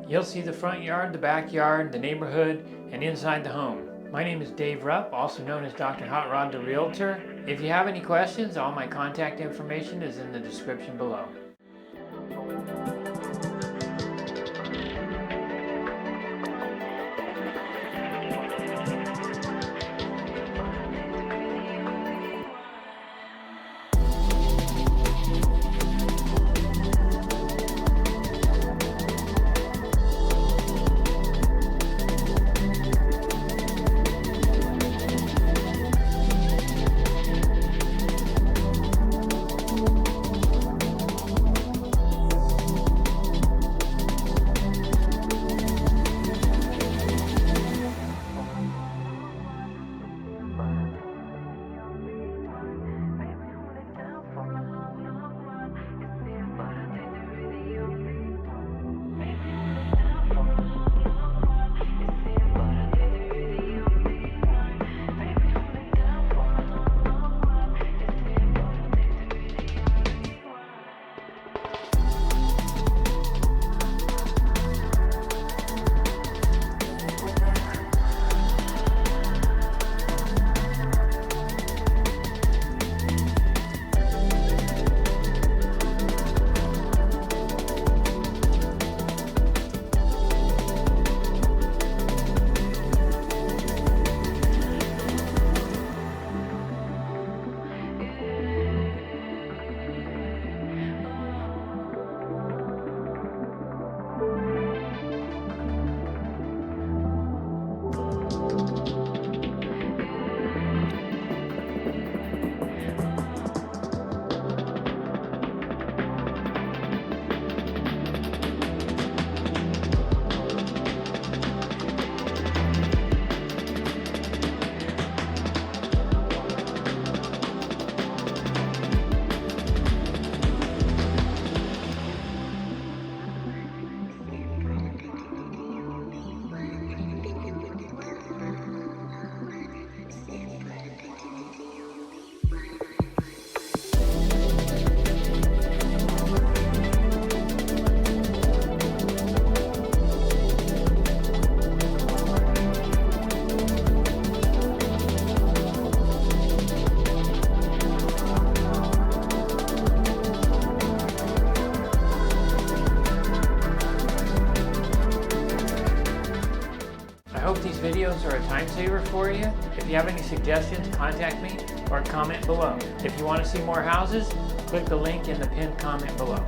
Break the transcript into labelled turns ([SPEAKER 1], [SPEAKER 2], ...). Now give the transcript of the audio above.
[SPEAKER 1] You'll see the front yard, the backyard, the neighborhood, and inside the home. My name is Dave Rupp, also known as Dr. Hot Rod the Realtor. If you have any questions, all my contact information is in the description below. I hope these videos are a time saver for you. If you have any suggestions, contact me or comment below. If you want to see more houses, click the link in the pinned comment below.